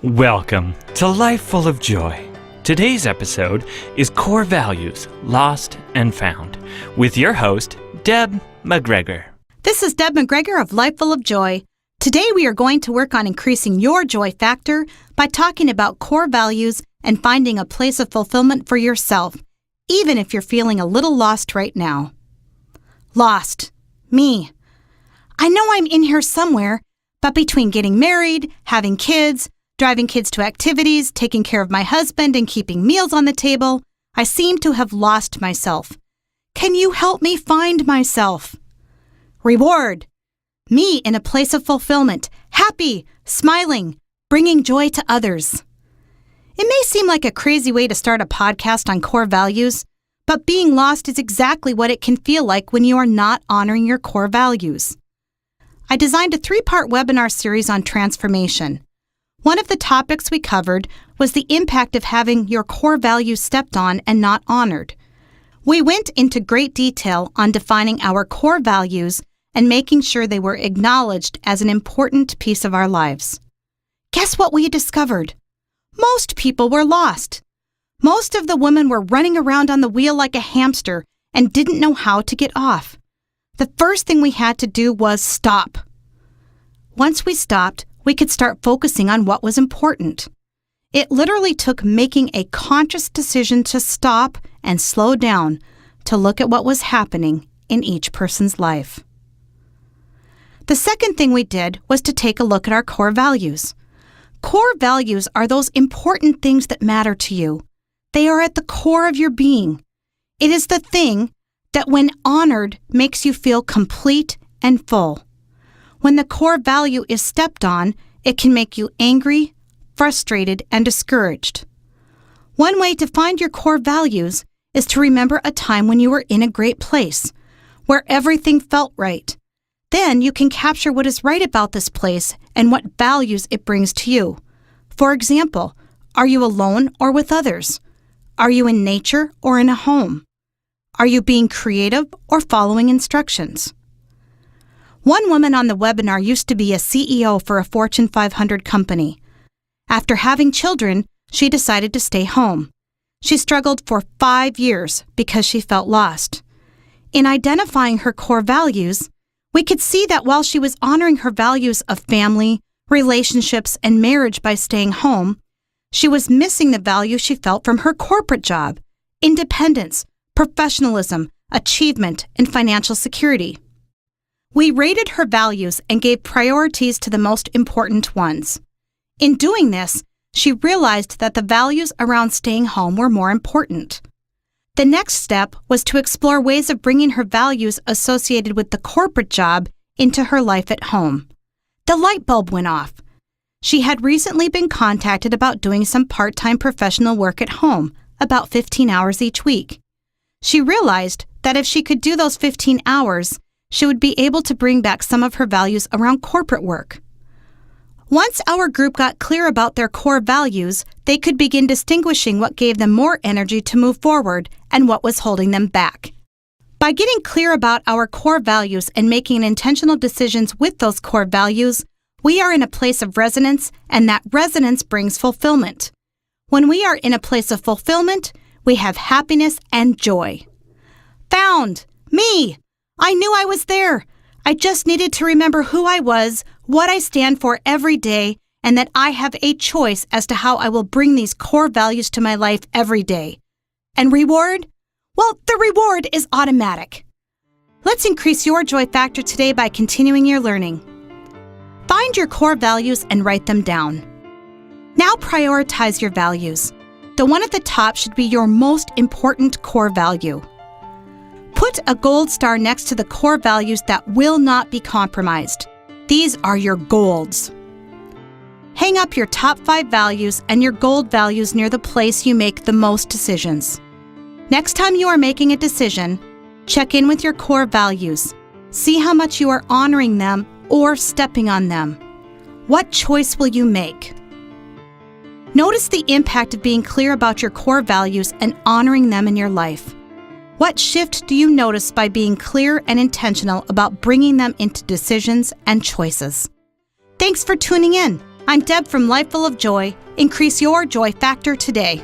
Welcome to Life Full of Joy. Today's episode is Core Values, Lost and Found, with your host, Deb McGregor. This is Deb McGregor of Life Full of Joy. Today we are going to work on increasing your joy factor by talking about core values and finding a place of fulfillment for yourself, even if you're feeling a little lost right now. Lost. Me. I know I'm in here somewhere, but between getting married, having kids, driving kids to activities, taking care of my husband, and keeping meals on the table, I seem to have lost myself. Can you help me find myself? Reward. Me in a place of fulfillment, happy, smiling, bringing joy to others. It may seem like a crazy way to start a podcast on core values, but being lost is exactly what it can feel like when you are not honoring your core values. I designed a 3-part webinar series on transformation. One of the topics we covered was the impact of having your core values stepped on and not honored. We went into great detail on defining our core values and making sure they were acknowledged as an important piece of our lives. Guess what we discovered? Most people were lost. Most of the women were running around on the wheel like a hamster and didn't know how to get off. The first thing we had to do was stop. Once we stopped, we could start focusing on what was important. It literally took making a conscious decision to stop and slow down to look at what was happening in each person's life. The second thing we did was to take a look at our core values. Core values are those important things that matter to you. They are at the core of your being. It is the thing that, when honored, makes you feel complete and full. When the core value is stepped on, it can make you angry, frustrated, and discouraged. One way to find your core values is to remember a time when you were in a great place, where everything felt right. Then you can capture what is right about this place and what values it brings to you. For example, are you alone or with others? Are you in nature or in a home? Are you being creative or following instructions? One woman on the webinar used to be a CEO for a Fortune 500 company. After having children, she decided to stay home. She struggled for 5 years because she felt lost. In identifying her core values, we could see that while she was honoring her values of family, relationships, and marriage by staying home, she was missing the value she felt from her corporate job: independence, professionalism, achievement, and financial security. We rated her values and gave priorities to the most important ones. In doing this, she realized that the values around staying home were more important. The next step was to explore ways of bringing her values associated with the corporate job into her life at home. The light bulb went off. She had recently been contacted about doing some part-time professional work at home, about 15 hours each week. She realized that if she could do those 15 hours, she would be able to bring back some of her values around corporate work. Once our group got clear about their core values, they could begin distinguishing what gave them more energy to move forward and what was holding them back. By getting clear about our core values and making intentional decisions with those core values, we are in a place of resonance, and that resonance brings fulfillment. When we are in a place of fulfillment, we have happiness and joy. Found. Me. I knew I was there. I just needed to remember who I was, what I stand for every day, and that I have a choice as to how I will bring these core values to my life every day. And reward? Well, the reward is automatic. Let's increase your joy factor today by continuing your learning. Find your core values and write them down. Now prioritize your values. The one at the top should be your most important core value. Put a gold star next to the core values that will not be compromised. These are your golds. Hang up your top 5 values and your gold values near the place you make the most decisions. Next time you are making a decision, check in with your core values. See how much you are honoring them or stepping on them. What choice will you make? Notice the impact of being clear about your core values and honoring them in your life. What shift do you notice by being clear and intentional about bringing them into decisions and choices? Thanks for tuning in. I'm Deb from Life Full of Joy. Increase your joy factor today.